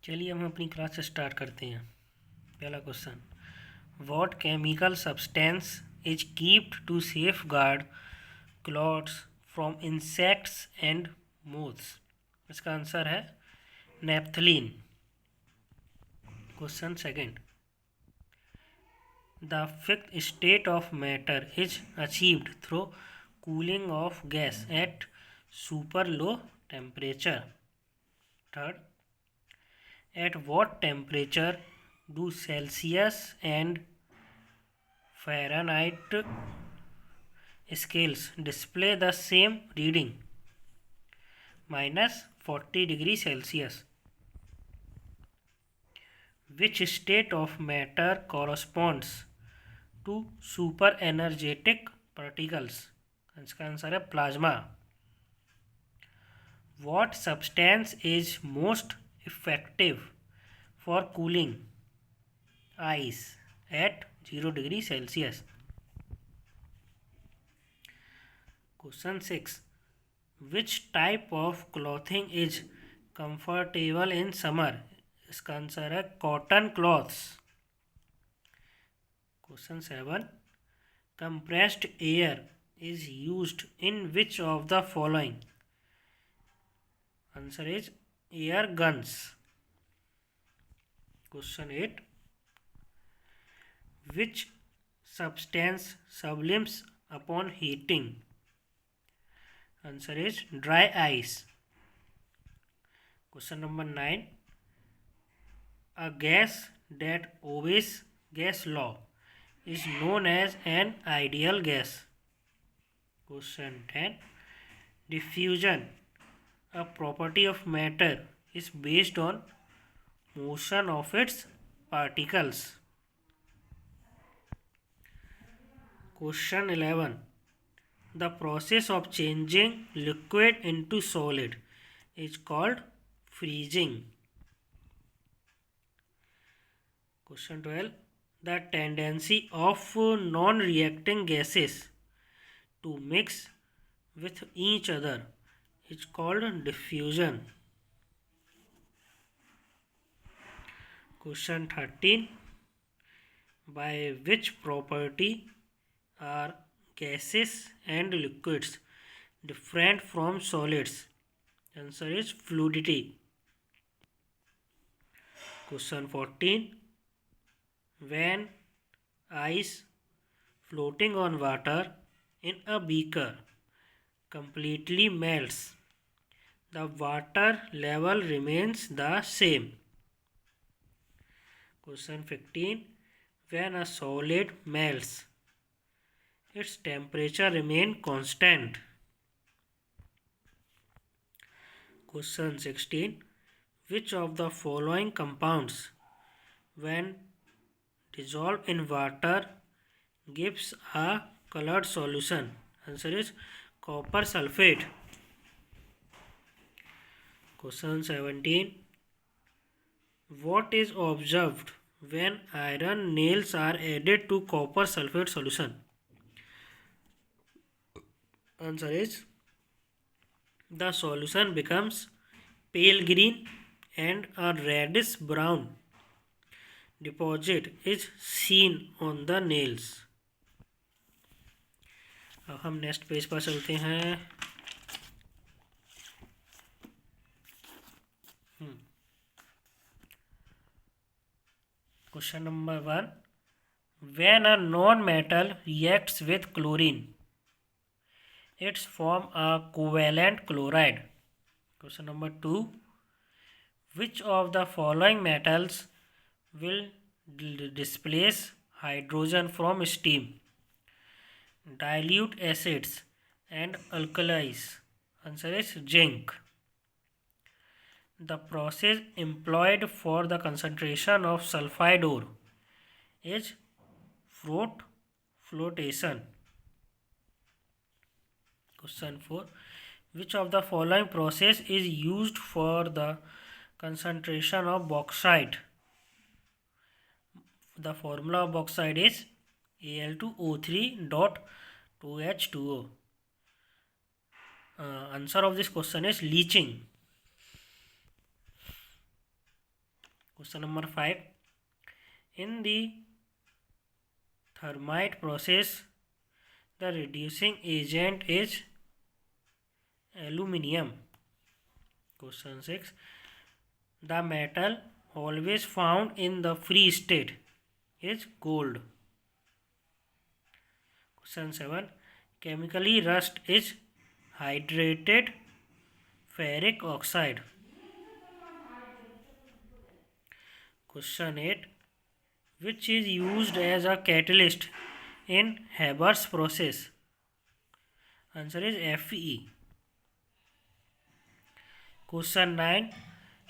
चलिए हम अपनी क्लास स्टार्ट करते हैं। पहला question, what chemical substance is keeped to safeguard clothes from insects and moths. इसका आंसर है naphthalene. Question second, the fifth state of matter is achieved through cooling of gas at super low temperature. Third, at what temperature do Celsius and Fahrenheit scales display the same reading? -40°C. Which state of matter corresponds to super energetic particles? इसका answer है plasma. What substance is most effective for cooling ice at 0°C? Question 6. Which type of clothing is comfortable in summer? इसका answer है cotton clothes. Question 7. Compressed air is used in which of the following? Answer is air guns. Question 8. Which substance sublimes upon heating? Answer is dry ice. Question number 9. A gas that obeys gas law is known as an ideal gas. Question 10. Diffusion, a property of matter, is based on motion of its particles. Question 11. The process of changing liquid into solid is called freezing. Question 12. The tendency of non-reacting gases to mix with each other is called diffusion. Question 13. By which property are gases and liquids different from solids? Answer is fluidity. Question 14. When ice floating on water in a beaker completely melts, the water level remains the same. Question 15. When a solid melts, its temperature remains constant. Question 16. Which of the following compounds, when dissolved in water, gives a colored solution? Answer is copper sulfate. Question 17. What is observed when iron nails are added to copper sulfate solution? Answer is the solution becomes pale green and a reddish brown deposit is seen on the nails. अब हम next page पर चलते हैं। Question number 1. When a non-metal reacts with chlorine, it forms a covalent chloride. Question number 2. Which of the following metals will displace hydrogen from steam? Dilute acids and alkalis. Answer is zinc. The process employed for the concentration of sulfide ore is flotation. Question 4. Which of the following process is used for the concentration of bauxite? The formula of bauxite is Al2O3.2H2O. Answer of this question is leaching. Question number 5. In the thermite process, the reducing agent is aluminium. Question 6. The metal always found in the free state is gold. Question 7. Chemically, rust is hydrated ferric oxide. Question 8. Which is used as a catalyst in Haber's process? Answer is Fe. Question 9.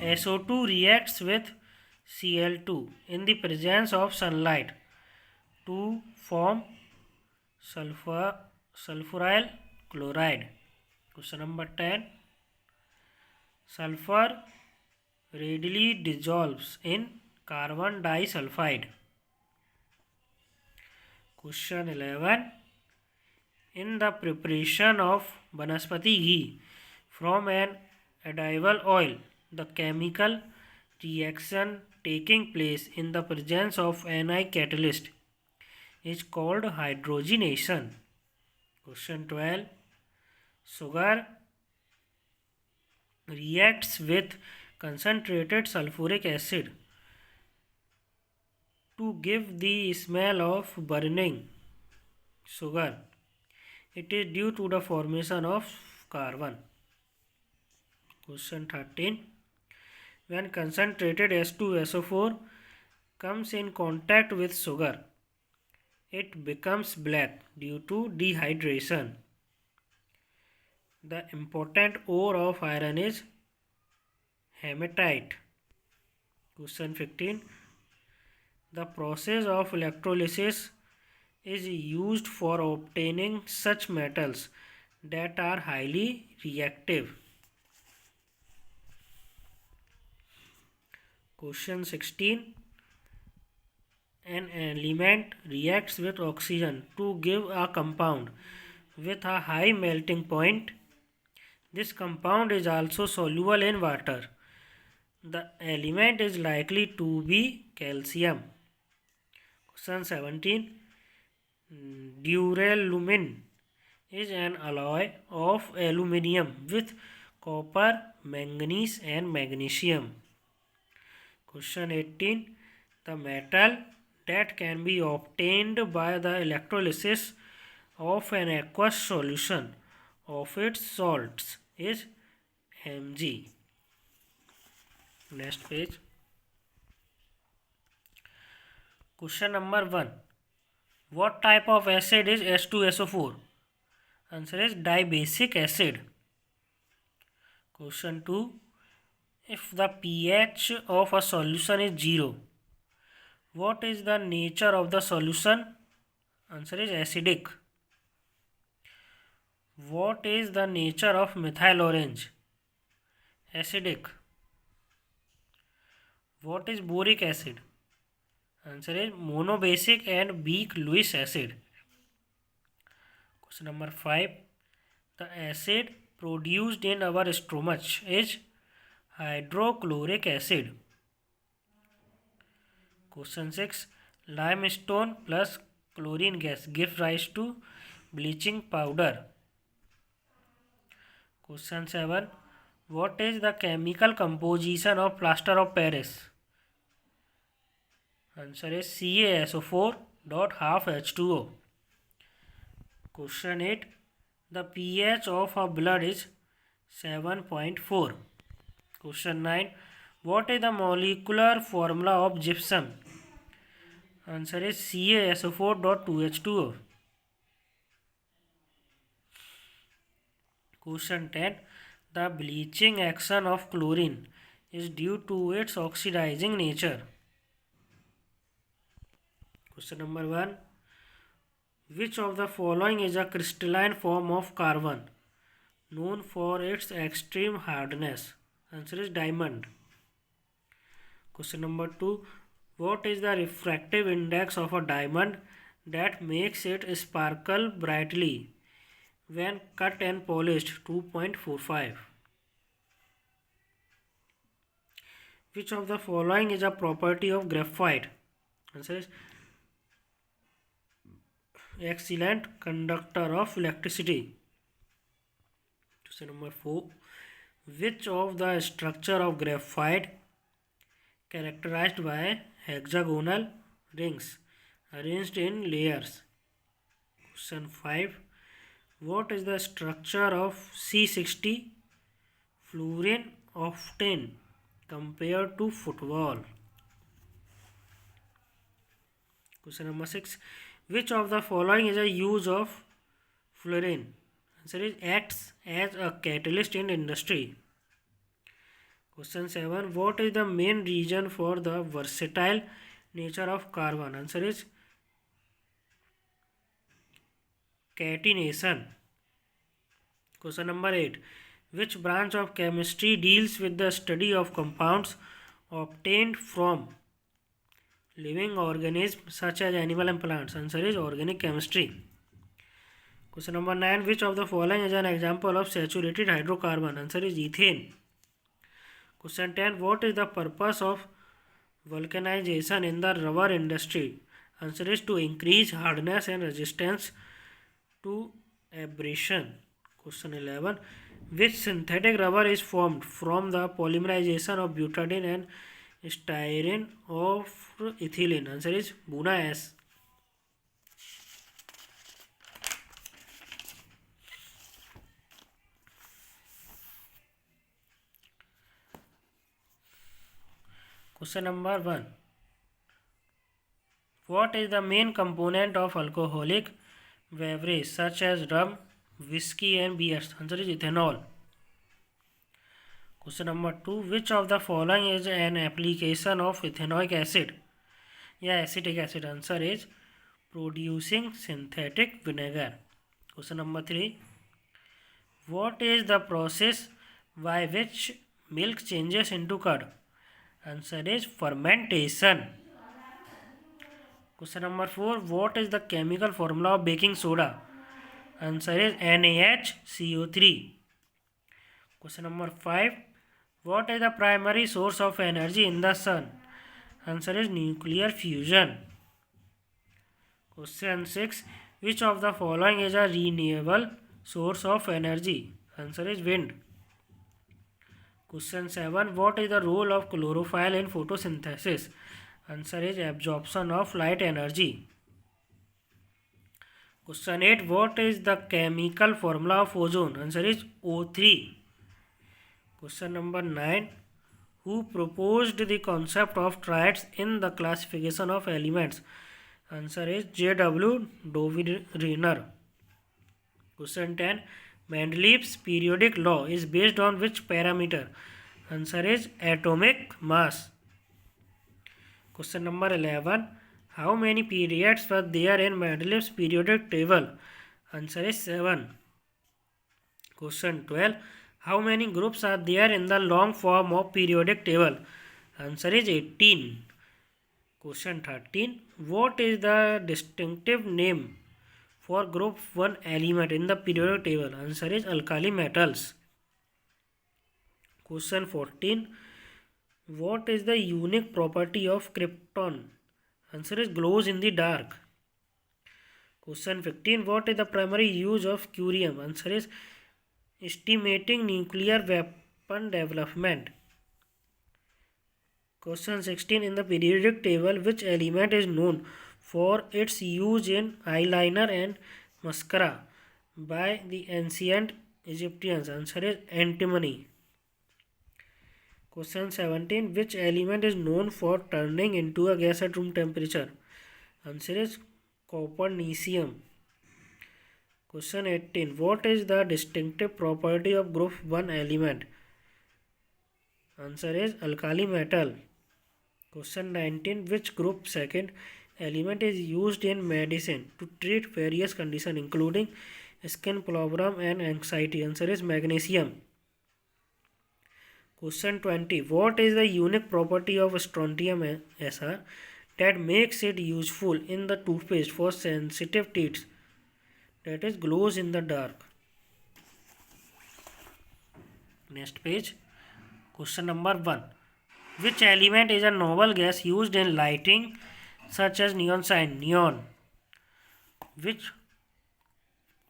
SO2 reacts with Cl2 in the presence of sunlight to form sulfuryl chloride. Question number 10. Sulfur readily dissolves in carbon disulfide. Question 11. In the preparation of Banaspati ghee from an edible oil, the chemical reaction taking place in the presence of Ni catalyst is called hydrogenation. Question 12. Sugar reacts with concentrated sulfuric acid to give the smell of burning sugar. It is due to the formation of carbon. Question 13. When concentrated H2SO4 comes in contact with sugar, it becomes black due to dehydration. The important ore of iron is hematite. Question 15. The process of electrolysis is used for obtaining such metals that are highly reactive. Question 16. An element reacts with oxygen to give a compound with a high melting point. This compound is also soluble in water. The element is likely to be calcium. Question 17. Duralumin is an alloy of aluminium with copper, manganese and magnesium. Question 18. The metal that can be obtained by the electrolysis of an aqueous solution of its salts is Mg. Next page. Question number 1. What type of acid is H2SO4? Answer is dibasic acid. Question 2. If the pH of a solution is 0, what is the nature of the solution? Answer is acidic. What is the nature of methyl orange? Acidic. What is boric acid? Answer is monobasic and weak Lewis acid. Question number 5. The acid produced in our stomach is hydrochloric acid. Question 6. Limestone plus chlorine gas gives rise to bleaching powder. Question 7. What is the chemical composition of plaster of Paris? Answer is CaSO4 dot half H2O. Question 8. The pH of a blood is 7.4. Question 9. What is the molecular formula of gypsum? Answer is CaSO4 dot 2H2O. Question 10. The bleaching action of chlorine is due to its oxidizing nature. Question number 1. Which of the following is a crystalline form of carbon known for its extreme hardness? Answer is diamond. Question number 2. What is the refractive index of a diamond that makes it sparkle brightly when cut and polished? 2.45. Which of the following is a property of graphite? Answer is excellent conductor of electricity. Question number 4. Which of the structure of graphite characterized by hexagonal rings arranged in layers? Question 5. What is the structure of C60 fluorine octane compared to football? Question number 6. Which of the following is a use of fluorine? Answer is acts as a catalyst in industry. Question 7. What is the main reason for the versatile nature of carbon? Answer is catenation. Question number 8. Which branch of chemistry deals with the study of compounds obtained from living organisms such as animal and plants? Answer is organic chemistry. Question number 9. Which of the following is an example of saturated hydrocarbon? Answer is ethane. Question 10. What is the purpose of vulcanization in the rubber industry? Answer is to increase hardness and resistance to abrasion. Question 11. Which synthetic rubber is formed from the polymerization of butadiene and styrene of ethylene? Answer is Buna S. Question number 1. What is the main component of alcoholic beverage such as rum, whiskey and beers? Answer is ethanol. Question number 2. Which of the following is an application of ethanoic acid? Acetic acid. Answer is producing synthetic vinegar. Question number 3. What is the process by which milk changes into curd? Answer is fermentation. Question number 4. What is the chemical formula of baking soda? Answer is NaHCO3. Question number 5. What is the primary source of energy in the sun? Answer is nuclear fusion. Question 6. Which of the following is a renewable source of energy? Answer is wind. Question 7. What is the role of chlorophyll in photosynthesis? Answer is absorption of light energy. Question 8. What is the chemical formula of ozone? Answer is O3. Question number 9. Who proposed the concept of triads in the classification of elements? Answer is J.W. Doviner. Question 10. Mendeleev's periodic law is based on which parameter? Answer is atomic mass. Question number 11. How many periods were there in Mendeleev's periodic table? Answer is 7. Question 12. How many groups are there in the long form of periodic table? Answer is 18. Question 13. What is the distinctive name for group 1 element in the periodic table? Answer is alkali metals. Question 14. What is the unique property of krypton? Answer is glows in the dark. Question 15. What is the primary use of curium? Answer is estimating nuclear weapon development. Question 16. In the periodic table, which element is known for its use in eyeliner and mascara by the ancient Egyptians? Answer is antimony. Question 17. Which element is known for turning into a gas at room temperature? Answer is copernicium. Question 18. What is the distinctive property of group 1 element? Answer is alkali metal. Question 19. Which group 2 element is used in medicine to treat various conditions including skin problem and anxiety? Answer is magnesium. Question 20. What is the unique property of strontium SR that makes it useful in the toothpaste for sensitive teeth? That is glows in the dark. Next page. Question number 1. Which element is a noble gas used in lighting such as neon sign? Neon.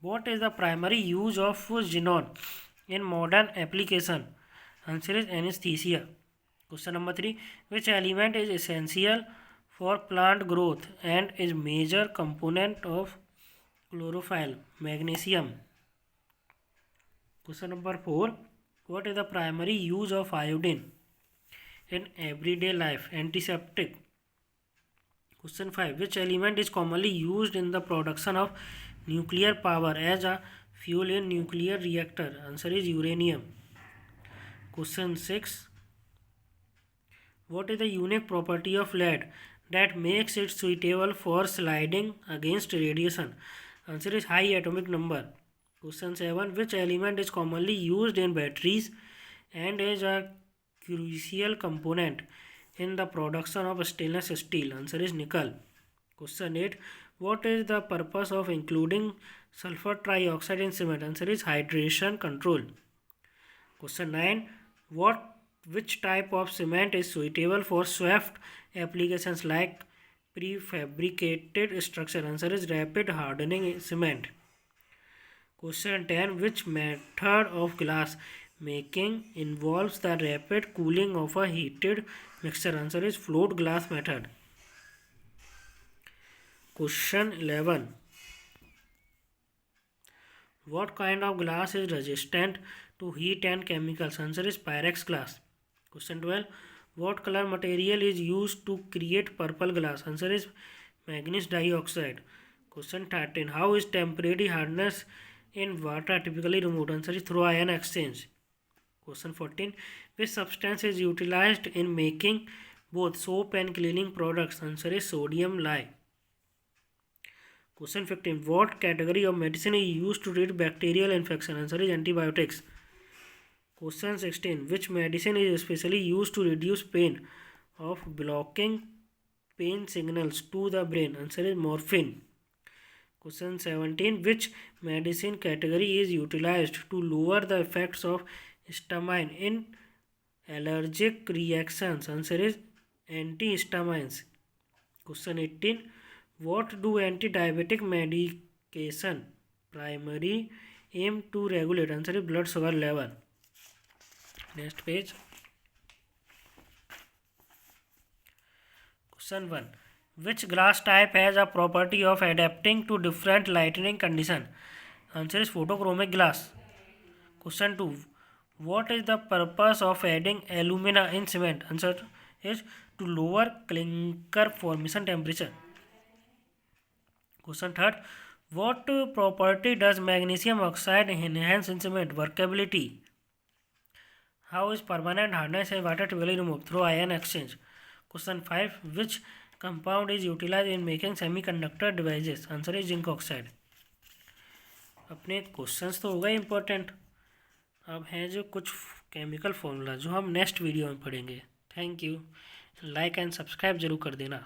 What is the primary use of xenon in modern application? Answer is anesthesia. Question number 3. Which element is essential for plant growth and is major component of chlorophyll? Magnesium. Question number 4. What is the primary use of iodine in everyday life? Antiseptic. Question 5. Which element is commonly used in the production of nuclear power as a fuel in nuclear reactor? Answer is uranium. Question 6. What is the unique property of lead that makes it suitable for sliding against radiation? Answer is high atomic number. Question 7. Which element is commonly used in batteries and is a crucial component in the production of stainless steel? Answer is nickel. Question 8. What is the purpose of including sulfur trioxide in cement? Answer is hydration control. Question 9. Which type of cement is suitable for swift applications like prefabricated structure? Answer is rapid hardening cement. Question 10. Which method of glass making involves the rapid cooling of a heated mixture? Answer is float glass method. Question 11. What kind of glass is resistant to heat and chemicals? Answer is Pyrex glass. Question 12. What color material is used to create purple glass? Answer is manganese dioxide. Question 13. How is temporary hardness in water typically removed? Answer is through ion exchange. Question 14. Which substance is utilized in making both soap and cleaning products? Answer is sodium lye. Question 15. What category of medicine is used to treat bacterial infection? Answer is antibiotics. Question 16. Which medicine is especially used to reduce pain of blocking pain signals to the brain? Answer is morphine. Question 17. Which medicine category is utilized to lower the effects of histamine in allergic reactions? Answer is antihistamines. Question 18. What do anti-diabetic medication primarily aim to regulate? Answer is blood sugar level. Next page. Question 1. Which glass type has a property of adapting to different lighting conditions? Answer is photochromic glass. Question 2. What is the purpose of adding alumina in cement? Answer is to lower clinker formation temperature. Question 3. What property does magnesium oxide enhance in cement? Workability. How is permanent hardness in water typically removed? Through ion exchange. Question 5. Which compound is utilized in making semiconductor devices? Answer is zinc oxide. अपने questions तो हो गए important. अब हैं जो कुछ chemical formula जो हम नेक्स्ट वीडियो में पढ़ेंगे. Thank you. Like and subscribe जरूर कर देना.